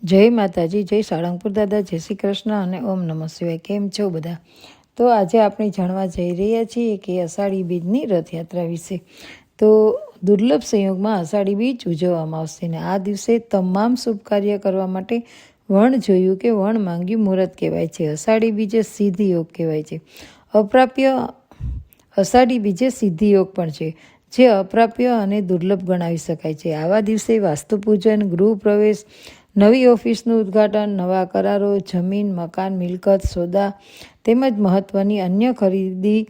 જય માતાજી, જય સાળંગપુર દાદા, જય શ્રી કૃષ્ણ અને ઓમ નમઃ શિવાય। કેમ છો બધા? તો આજે આપણે જાણવા જઈ રહ્યા છીએ કે અષાઢી બીજની રથયાત્રા વિશે। તો દુર્લભ સંયોગમાં અષાઢી બીજ ઉજવવામાં આવશે ને આ દિવસે તમામ શુભ કાર્ય કરવા માટે વણ જોયું કે વણ માંગ્યું મુહૂર્ત કહેવાય છે। અષાઢી બીજે સિદ્ધ યોગ કહેવાય છે। અપ્રાપ્ય અષાઢી બીજે સિદ્ધિ યોગ પણ છે, જે અપ્રાપ્ય અને દુર્લભ ગણાવી શકાય છે। આવા દિવસે વાસ્તુ પૂજન, ગૃહ પ્રવેશ, નવી ઓફિસનું ઉદ્ઘાટન, નવા કરારો, જમીન, મકાન, મિલકત, સોદા તેમજ મહત્ત્વની અન્ય ખરીદી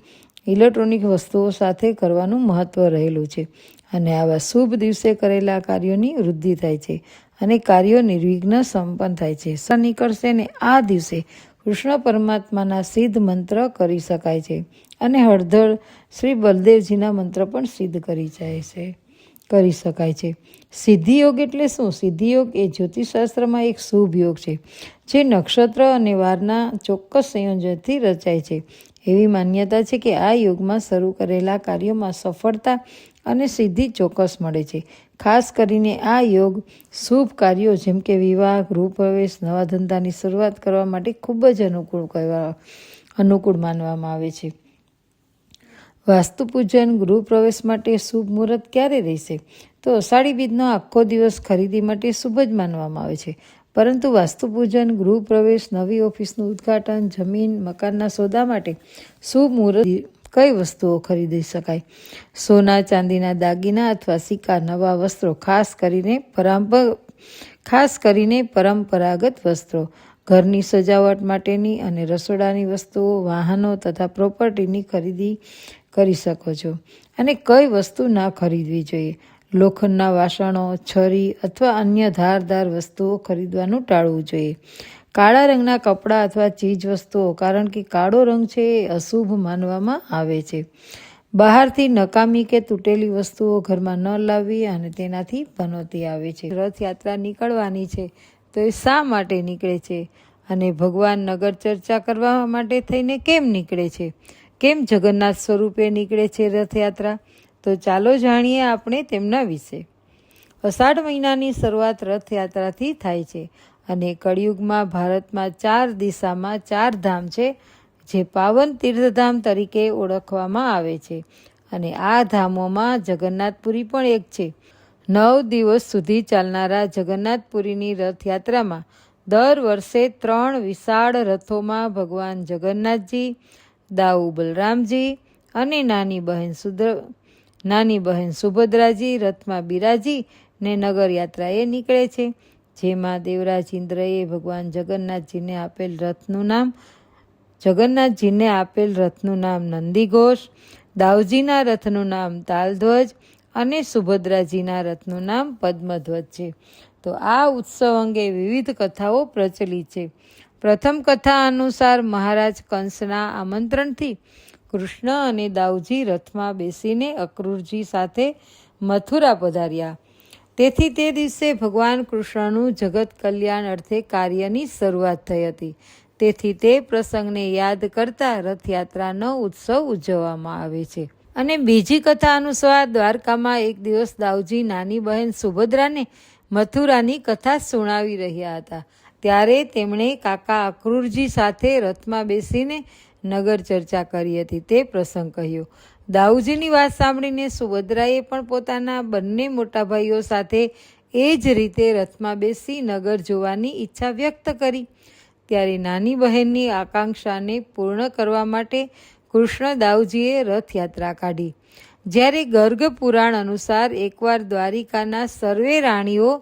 ઇલેક્ટ્રોનિક વસ્તુઓ સાથે કરવાનું મહત્ત્વ રહેલું છે અને આવા શુભ દિવસે કરેલા કાર્યોની વૃદ્ધિ થાય છે અને કાર્યો નિર્વિઘ્ન સંપન્ન થાય છે। નીકળશે ને આ દિવસે કૃષ્ણ પરમાત્માના સિદ્ધ મંત્ર કરી શકાય છે અને હળદર શ્રી બલદેવજીના મંત્ર પણ સિદ્ધ કરી શકાય છે। સિદ્ધિ યોગ એટલે શું? સિદ્ધિ યોગ એ જ્યોતિષશાસ્ત્રમાં એક શુભ યોગ છે, જે નક્ષત્ર અને વારના ચોક્કસ સંયોજનથી રચાય છે। એવી માન્યતા છે કે આ યોગમાં શરૂ કરેલા કાર્યોમાં સફળતા અને સિદ્ધિ ચોક્કસ મળે છે। ખાસ કરીને આ યોગ શુભ કાર્યો જેમ કે વિવાહ, ગૃહ પ્રવેશ, નવા ધંધાની શરૂઆત કરવા માટે ખૂબ જ અનુકૂળ માનવામાં આવે છે। વાસ્તુ પૂજન, ગૃહ પ્રવેશ માટે શુભ મુહૂર્ત ક્યારે રહેશે? તો અષાઢી બીજનો આખો દિવસ ખરીદી માટે શુભ જ માનવામાં આવે છે, પરંતુ વાસ્તુ પૂજન, ગૃહ પ્રવેશ, નવી ઓફિસનું ઉદ્ઘાટન, જમીન, મકાનના સોદા માટે શુભ મુહૂર્ત કઈ વસ્તુઓ ખરીદી શકાય? સોના ચાંદીના દાગીના અથવા સિક્કા, નવા વસ્ત્રો, ખાસ કરીને પરંપરાગત વસ્ત્રો, ઘરની સજાવટ માટેની અને રસોડાની વસ્તુઓ, વાહનો તથા પ્રોપર્ટીની ખરીદી કરી શકો છો। અને કઈ વસ્તુ ના ખરીદવી જોઈએ? લોખંડના વાસણો, છરી અથવા અન્ય ધારદાર વસ્તુઓ ખરીદવાનું ટાળવું જોઈએ। કાળા રંગના કપડાં અથવા ચીજ વસ્તુઓ, કારણ કે કાળો રંગ છે એ અશુભ માનવામાં આવે છે। બહારથી નકામી કે તૂટેલી વસ્તુઓ ઘરમાં ન લાવવી અને તેનાથી પનોતી આવે છે। રથયાત્રા નીકળવાની છે તો એ શા માટે નીકળે છે અને ભગવાન નગર ચર્ચા કરવા માટે થઈને કેમ નીકળે છે? કેમ જગન્નાથ સ્વરૂપે નીકળે છે રથયાત્રા? તો ચાલો જાણીએ આપણે તેમના વિશે। અષાઢ મહિનાની શરૂઆત રથયાત્રાથી થાય છે અને કળિયુગમાં ભારતમાં 4 દિશામાં 4 ધામ છે, જે પાવન તીર્થધામ તરીકે ઓળખવામાં આવે છે અને આ ધામોમાં જગન્નાથપુરી પણ એક છે। 9 દિવસ સુધી ચાલનારા જગન્નાથપુરીની રથયાત્રામાં દર વર્ષે 3 વિશાળ રથોમાં ભગવાન જગન્નાથજી, દાઉ બલરામજી અને નાની બહેન સુભદ્રાજી રથમાં બિરાજી ને નગર યાત્રાએ નીકળે છે, જેમાં દેવરાજ ઇન્દ્રએ ભગવાન જગન્નાથજીને આપેલ રથનું નામ નંદીઘોષ, દાઉજીના રથનું નામ તાલધ્વજ અને સુભદ્રાજીના રથનું નામ પદ્મધ્વજ છે। તો આ ઉત્સવ અંગે વિવિધ કથાઓ પ્રચલિત છે। પ્રથમ કથા અનુસાર મહારાજ કંસના આમંત્રણથી કૃષ્ણ અને દાઉજી રથમાં બેસીને અક્રૂરજી સાથે મથુરા પધાર્યા। તેથી તે દિવસે ભગવાન કૃષ્ણનું જગત કલ્યાણ અર્થે કાર્યની શરૂઆત થઈ હતી। તેથી તે પ્રસંગને યાદ કરતા રથયાત્રાનો ઉત્સવ ઉજવવામાં આવે છે। અને બીજી કથા અનુસાર દ્વારકામાં એક દિવસ દાઉજી નાની બહેન સુભદ્રાને મથુરાની કથા સુણાવી રહ્યા હતા, ત્યારે તેમણે કાકા અક્રૂરજી સાથે રથમાં બેસીને નગર ચર્ચા કરી હતી તે પ્રસંગ કહ્યો। દાઉજીની વાત સાંભળીને સુભદ્રાએ પણ પોતાના બંને મોટા ભાઈઓ સાથે એ જ રીતે રથમાં બેસી નગર જોવાની ઈચ્છા વ્યક્ત કરી। ત્યારે નાની બહેનની આકાંક્ષાને પૂર્ણ કરવા માટે કૃષ્ણ દાઉજીએ રથયાત્રા કાઢી। જ્યારે ગર્ગ પુરાણ અનુસાર એકવાર દ્વારિકાના સર્વે રાણીઓ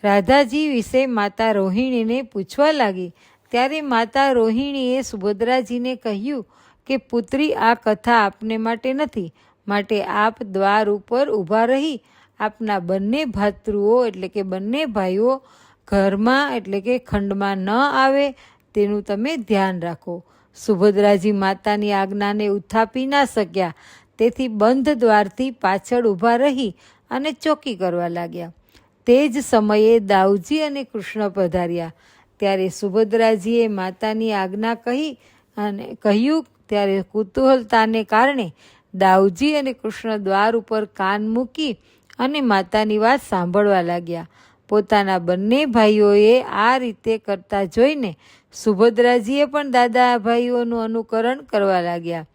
રાધાજી વિશે માતા રોહિણીને પૂછવા લાગી, ત્યારે માતા રોહિણીએ સુભદ્રાજીને કહ્યું કે પુત્રી, આ કથા આપને માટે નથી, માટે આપ દ્વાર ઉપર ઊભા રહી આપના બંને ભાતૃઓ એટલે કે બંને ભાઈઓ ઘરમાં એટલે કે ખંડમાં ન આવે તેનું તમે ધ્યાન રાખો। સુભદ્રાજી માતાની આજ્ઞાને ઉથાપી ના શક્યા, તેથી બંધ દ્વારથી પાછળ ઊભા રહી અને ચોકી કરવા લાગ્યા। તે જ સમયે દાઉજી અને કૃષ્ણ પધાર્યા। ત્યારે સુભદ્રાજીએ માતાની આજ્ઞા કહ્યું ત્યારે કુતૂહલતાને કારણે દાઉજી અને કૃષ્ણ દ્વાર ઉપર કાન મૂકી અને માતાની વાત સાંભળવા લાગ્યા. પોતાના બંને ભાઈઓએ આ રીતે કરતા જોઈને સુભદ્રાજીએ પણ દાદા ભાઈઓનું અનુકરણ કરવા લાગ્યા.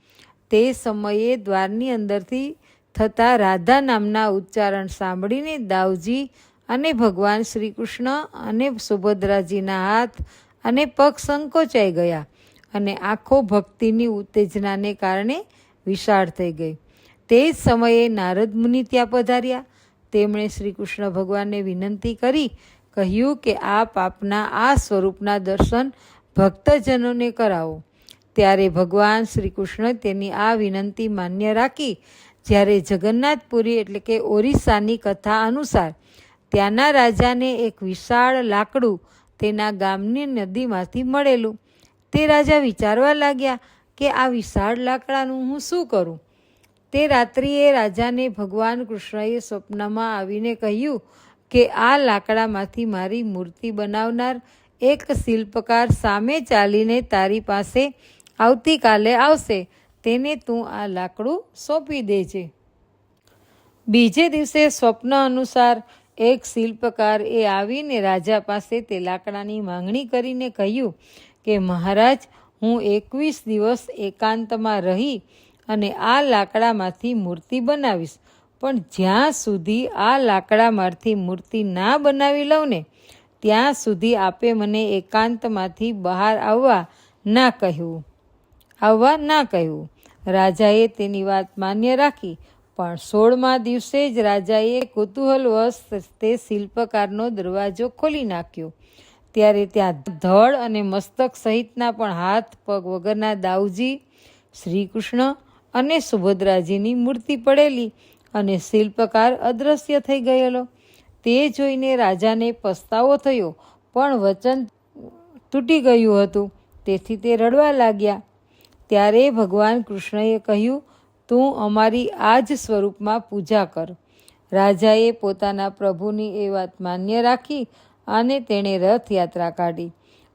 તે સમયે દ્વારની અંદરથી થતા રાધા નામના ઉચ્ચારણ સાંભળીને દાઉજી અને ભગવાન શ્રી કૃષ્ણ અને સુભદ્રાજીના હાથ અને પગ સંકોચાઈ ગયા અને આંખો ભક્તિની ઉત્તેજનાને કારણે વિશાળ થઈ ગઈ. તે જ સમયે નારદ મુનિ ત્યાં પધાર્યા. તેમણે શ્રી કૃષ્ણ ભગવાનને વિનંતી કરી કહ્યું કે આપ આપના આ સ્વરૂપના દર્શન ભક્તજનોને કરાવો. ત્યારે ભગવાન શ્રી કૃષ્ણ તેની આ વિનંતી માન્ય રાખી જ્યારે જગન્નાથપુરી એટલે કે ઓરિસ્સાની કથા અનુસાર ત્યાંના રાજાને એક વિશાળ લાકડું તેના ગામની નદીમાંથી મળેલું. તે રાજા વિચારવા લાગ્યા કે આ વિશાળ લાકડાનું હું શું કરું. તે રાત્રિએ રાજાને ભગવાન કૃષ્ણએ સ્વપ્નમાં આવીને કહ્યું કે આ લાકડામાંથી મારી મૂર્તિ બનાવનાર એક શિલ્પકાર સામે ચાલીને તારી પાસે આવતીકાલે આવશે. તેને તું આ લાકડું સોંપી દેજે. બીજે દિવસે સ્વપ્ન અનુસાર એક શિલ્પકાર એ આવીને રાજા પાસે તે લાકડાની માંગણી કરીને કહ્યું કે મહારાજ, હું 21 દિવસ એકાંતમાં રહી અને આ લાકડામાંથી મૂર્તિ બનાવીશ, પણ જ્યાં સુધી આ લાકડામાંથી મૂર્તિ ના બનાવી લઉં ને ત્યાં સુધી આપે મને એકાંતમાંથી બહાર આવવા ના કહ્યું. રાજાએ તેની વાત માન્ય રાખી, પણ 16મા દિવસે જ રાજાએ કુતૂહલવશ તે શિલ્પકારનો દરવાજો ખોલી નાખ્યો. ત્યારે ત્યાં ધડ અને મસ્તક સહિતના પણ હાથ પગ વગરના દાઉજી, શ્રી કૃષ્ણ અને સુભદ્રાજીની મૂર્તિ પડેલી અને શિલ્પકાર અદૃશ્ય થઈ ગયેલો. તે જોઈને રાજાને પસ્તાવો થયો, પણ વચન તૂટી ગયું હતું, તેથી તે રડવા લાગ્યા. ત્યારે ભગવાન કૃષ્ણએ કહ્યું, તું અમારી આ જ સ્વરૂપમાં પૂજા કર. રાજાએ પોતાના પ્રભુની એ વાત માન્ય રાખી અને તેણે રથયાત્રા કાઢી.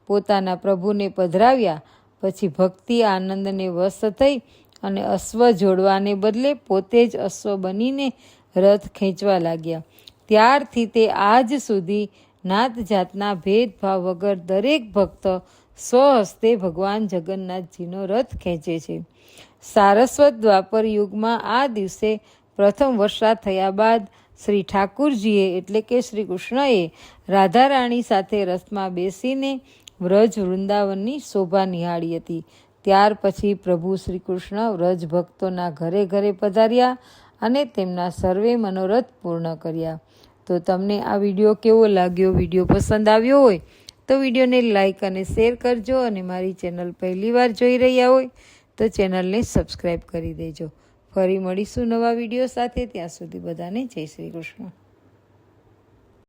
પોતાના પ્રભુને પધરાવ્યા પછી ભક્તિ આનંદને વશ થઈ અને અશ્વ જોડવાને બદલે પોતે જ અશ્વ બનીને રથ ખેંચવા લાગ્યા. ત્યારથી તે આજ સુધી નાત જાતના ભેદભાવ વગર દરેક ભક્ત સ્વહસ્તે ભગવાન જગન્નાથજીનો રથ ખેંચે છે. સારસ્વત દ્વાપર યુગમાં આ દિવસે પ્રથમ વર્ષા થયા બાદ શ્રી ઠાકુરજીએ એટલે કે શ્રી કૃષ્ણએ રાધારાણી સાથે રથમાં બેસીને વ્રજ વૃંદાવનની શોભા નિહાળી હતી. ત્યાર પછી પ્રભુ શ્રી કૃષ્ણ વ્રજ ભક્તોના ઘરે ઘરે પધાર્યા અને તેમના સર્વે મનોરથ પૂર્ણ કર્યા. તો તમને આ વિડીયો કેવો લાગ્યો? વિડીયો પસંદ આવ્યો હોય તો વિડીયોને લાઈક અને શેર કરજો, અને મારી ચેનલ પહેલીવાર જોઈ રહ્યા હોય તો ચેનલને સબસ્ક્રાઈબ કરી દેજો. ફરી મળીશું નવા વિડીયો સાથે. ત્યાં સુધી બધાને જય શ્રી કૃષ્ણ.